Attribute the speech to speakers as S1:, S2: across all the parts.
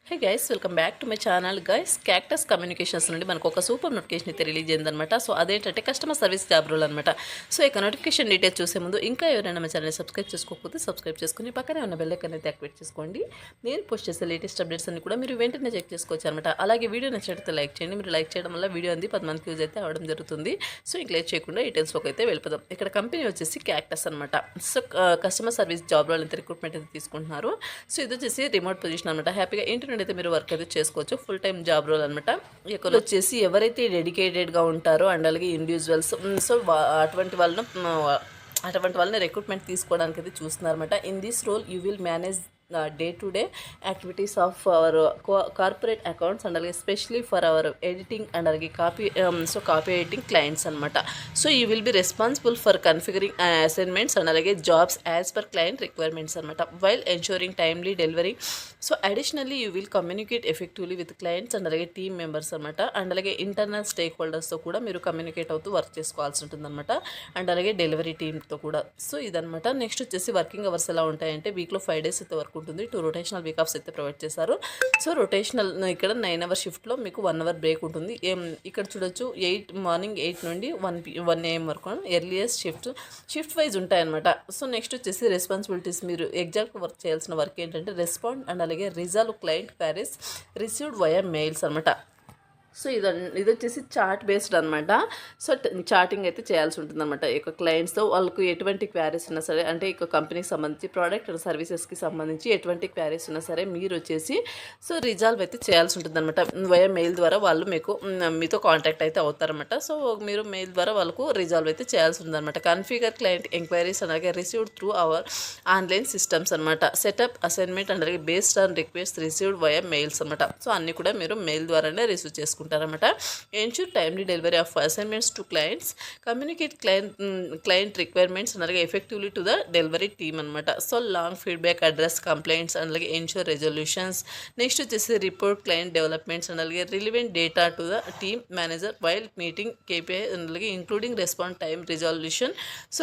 S1: Hey guys, welcome back to my channel. Guys, cactus communications నుండి మనకు ఒక super notification అయితే రిలీజ్ అయిందనమాట. సో అదేంటంటే కస్టమర్ సర్వీస్ జాబ్ రోల్ అనమాట. సో ఇక నోటిఫికేషన్ డీటెయిల్స్ చూసే ముందు ఇంకా ఎవరైనా మా ఛానల్ సబ్స్క్రైబ్ చేసుకోకపోతే సబ్స్క్రైబ్ చేసుకుని పక్కనే ఉన్న బెల్ ఐకాన్ అయితే యాక్టివేట్ చేసుకోండి. నేను పోస్ట్ చేసే లేటెస్ట్ అప్డేట్స్ అన్ని కూడా మీరు వెంటనే చెక్ చేసుకోవచ్చు అనమాట. అలాగే వీడియో నచ్చినట్లయితే లైక్ చేయండి. మీరు లైక్ చేయడం వల్ల వీడియో అంది 10 మందికి యూజ్ అయితే అవడం జరుగుతుంది. సో ఇంక లేట్ చేయకుండా డీటెయిల్స్లోకి అయితే వెళ్ళిపోదాం. ఇక్కడ కంపెనీ వచ్చేసి క్యాక్టస్ అనమాట. So customer service job role అయితే రిక్రూట్మెంట్ అయితే తీసుకుంటున్నారు. సో ఇది వచ్చేసి రిమోట్ పొజిషన్ అనమాట. హ్యాపీగా ఇంటి నుండి అయితే మీరు వర్క్ అయితే చేసుకోవచ్చు. ఫుల్ టైం జాబ్ రోల్ అనమాట. ఇక్కడ వచ్చేసి ఎవరైతే డెడికేటెడ్గా ఉంటారో అండ్ అలాగే ఇండివిజువల్స్, సో అటువంటి వాళ్ళని రిక్రూట్మెంట్ తీసుకోవడానికి అయితే చూస్తున్నారన్నమాట. In this role you will manage day-to-day activities of our corporate accounts and especially for our editing and copy editing clients anamata. So you will be responsible for configuring assignments and jobs as per client requirements anamata, while ensuring timely delivery. So additionally you will communicate effectively with clients and team members anamata, and internal stakeholders తో కూడా మీరు communicate అవుతూ work చేసుకోవాల్సి ఉంటుందన్నమాట. And అలాగే delivery టీమ్తో కూడా. So ఇదనమాట. Next వచ్చేసి వర్కింగ్ అవర్స్ ఎలా ఉంటాయంటే వీక్లో 5 days అయితే వర్క్ ఉంటుంది. 2 రొటేషనల్ వీక్ ఆఫ్స్ అయితే ప్రొవైడ్ చేశారు. సో రొటేషనల్ ఇక్కడ 9 hour షిఫ్ట్లో మీకు 1 hour బ్రేక్ ఉంటుంది. ఇక్కడ చూడొచ్చు మార్నింగ్ 8 నుండి 1 AM వరకు ఎర్లియస్ట్ షిఫ్ట్ వైజ్ ఉంటాయన్నమాట. సో నెక్స్ట్ వచ్చేసి రెస్పాన్సిబిలిటీస్, మీరు ఎగ్జాక్ట్ వర్క్ చేయాల్సిన వర్క్ ఏంటంటే రెస్పాండ్ అండ్ అలాగే resolve client queries received via mails అనమాట. సో ఇది వచ్చేసి చార్ట్ బేస్డ్ అనమాట. సో చార్టింగ్ అయితే చేయాల్సి ఉంటుంది అనమాట. ఇక క్లయింట్స్తో వాళ్ళకు ఎటువంటి క్వారీస్ ఉన్నా సరే, అంటే ఇక కంపెనీకి సంబంధించి ప్రోడక్ట్ అండ్ సర్వీసెస్కి సంబంధించి ఎటువంటి క్వారీస్ ఉన్నా సరే మీరు వచ్చేసి సో రిజాల్వ్ అయితే చేయాల్సి ఉంటుంది అనమాట. వయా మెయిల్ ద్వారా వాళ్ళు మీతో కాంటాక్ట్ అయితే అవుతారనమాట. సో మీరు మెయిల్ ద్వారా వాళ్ళకు రిజాల్వ్ అయితే చేయాల్సి ఉంటుంది అనమాట. కన్ఫిగర్ క్లయింట్ ఎంక్వైరీస్ అలాగే received through our online systems అనమాట. సెటప్ అసైన్మెంట్ అండ్ అలాగే based on request received via mails అనమాట. సో అన్నీ కూడా మీరు మెయిల్ ద్వారానే రిసీవ్ చేసుకుంటారు. Ensure timely delivery of assignments to clients, communicate client requirements and effectively to the delivery team అనమాట. So long feedback, address complaints and అలాగే ensure resolutions. Next వచ్చేసి report client developments and అలాగే relevant data to the team manager while meeting KPI and అలాగే including response time resolution. So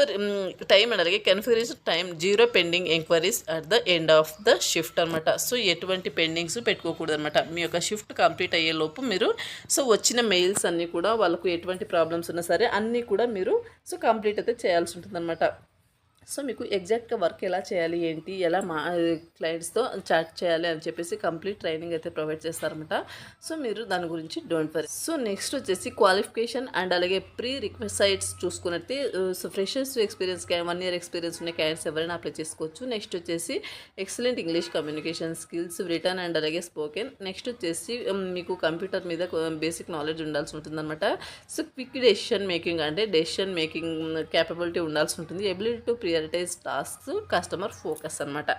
S1: time and అలాగే configuration time 0 pending enquiries at the end of the shift అనమాట. So ఎటువంటి pendings పెట్టుకోకూడదు అనమాట. మీ యొక్క shift complete అయ్యే లోపు మీరు సో వచ్చిన మెయిల్స్ అన్నీ కూడా వాళ్ళకు ఎటువంటి ప్రాబ్లమ్స్ ఉన్నా సరే అన్నీ కూడా మీరు సో కంప్లీట్ అయితే చేయాల్సి ఉంటుందన్నమాట. సో మీకు ఎగ్జాక్ట్గా వర్క్ ఎలా చేయాలి, ఏంటి, ఎలా క్లయింట్స్తో చాట్ చేయాలి అని చెప్పేసి కంప్లీట్ ట్రైనింగ్ అయితే ప్రొవైడ్ చేస్తారనమాట. సో మీరు దాని గురించి డోంట్ వరీ. సో నెక్స్ట్ వచ్చేసి క్వాలిఫికేషన్ అండ్ అలాగే ప్రీ రిక్వెసైట్స్ చూసుకున్నట్టే so freshers experience 1 year experience ఉన్న క్యాండిడేట్స్ ఎవరైనా అప్లై చేసుకోవచ్చు. నెక్స్ట్ వచ్చేసి excellent English communication skills, written and అలాగే స్పోకెన్. నెక్స్ట్ వచ్చేసి మీకు కంప్యూటర్ మీద బేసిక్ నాలెడ్జ్ ఉండాల్సి ఉంటుందన్నమాట. సో క్విక్ డెసిషన్ మేకింగ్, అంటే డెసిషన్ మేకింగ్ క్యాపబిలిటీ ఉండాల్సి ఉంటుంది. Ability to prioritise tasks, customer focus అనమాట.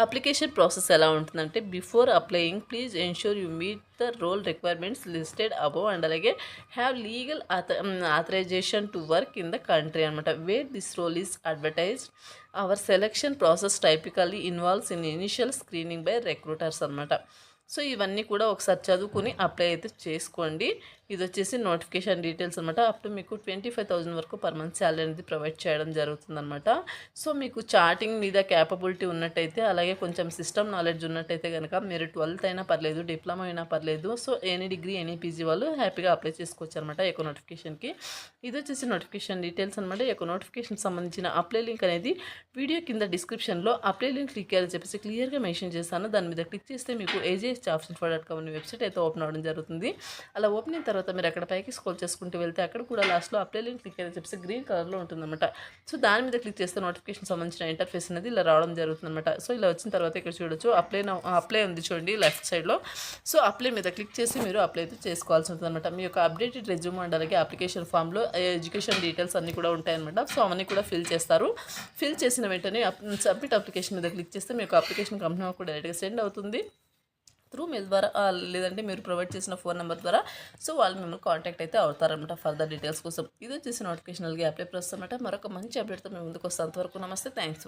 S1: అప్లికేషన్ ప్రాసెస్ ఎలా ఉంటుందంటే before applying please ensure you meet the role requirements listed above and అలాగే have legal authorization to work in the country అనమాట. Where this role is advertised our selection process typically involves in initial screening by recruiters అనమాట. So ఇవన్నీ కూడా ఒకసారి చదువుకుని apply అయితే చేసుకోండి. ఇది వచ్చేసి నోటిఫికేషన్ డీటెయిల్స్ అనమాట. అప్ టు మీకు 25,000 వరకు పర్ మంత్ శాలరీ అనేది ప్రొవైడ్ చేయడం జరుగుతుందన్నమాట. సో మీకు చాటింగ్ మీద క్యాపబిలిటీ ఉన్నట్టయితే, అలాగే కొంచెం సిస్టమ్ నాలెడ్జ్ ఉన్నట్టయితే కనుక మీరు 12th అయినా పర్లేదు, డిప్లొమా అయినా పర్లేదు, so any degree any PG వాళ్ళు హ్యాపీగా అప్లై చేసుకోవచ్చు అనమాట ఎకో నోటిఫికేషన్కి. ఇది వచ్చేసి నోటిఫికేషన్ డీటెయిల్స్ అనమాట. ఎకో నోటిఫికేషన్ సంబంధించిన అప్లై లింక్ అనేది వీడియో కింద డిస్క్రిప్షన్లో అప్లై లింక్ క్లిక్ చేయాలని చెప్పేసి క్లియర్గా మెన్షన్ చేస్తాను. దాని మీద క్లిక్ చేస్తే మీకు AJSJobsinfo.com అనే వెబ్సైట్ అయితే ఓపెన్ అవ్వడం జరుగుతుంది. అలా ఓపెన్ అయిన తర్వాత మీరు అక్కడ పైకి స్క్రోల్ చేసుకుంటూ వెళ్తే అక్కడ కూడా లాస్ట్లో అప్లై లింక్ క్లిక్ అని చెప్పేసి గ్రీన్ కలర్లో ఉంటుందన్నమాట. సో దాని మీద క్లిక్ చేస్తే నోటిఫికేషన్ సంబంధించిన ఇంటర్ఫేస్ అనేది ఇలా రావడం జరుగుతుందన్నమాట. సో ఇలా వచ్చిన తర్వాత ఇక్కడ చూడొచ్చు అప్లై ఉంది చూడండి లెఫ్ట్ సైడ్లో. సో అప్లై మీద క్లిక్ చేసి మీరు అప్లై అయితే చేసుకోవాల్సి ఉంటుందన్నమాట. మీ యొక్క అప్డేటెడ్ రెజ్యూమ్ అండ్ అలాగే అప్లికేషన్ ఫామ్లో ఎడ్యుకేషన్ డీటెయిల్స్ అన్నీ కూడా ఉంటాయన్నమాట. సో అవన్నీ కూడా ఫిల్ చేస్తారు. ఫిల్ చేసిన వెంటనే సబ్మిట్ అప్లికేషన్ మీద క్లిక్ చేస్తే మీ యొక్క అప్లికేషన్ కంపెనీ కూడా డైరెక్ట్గా సెండ్ అవుతుంది త్రూ మెయిల్ ద్వారా, లేదంటే మీరు ప్రొవైడ్ చేసిన ఫోన్ నెంబర్ ద్వారా. సో వాళ్ళు మిమ్మల్ని కాంటాక్ట్ అయితే అవుతారనమాట ఫర్దర్ డీటెయిల్స్ కోసం. ఇది వచ్చేసి నోటిఫికేషన్ అలాగే అప్లై ప్రాసెస్ అనమాట. మరొక మంచి అప్డేట్తో మేము ముందుకు వస్తాం. అంతవరకు నమస్తే, థ్యాంక్స్.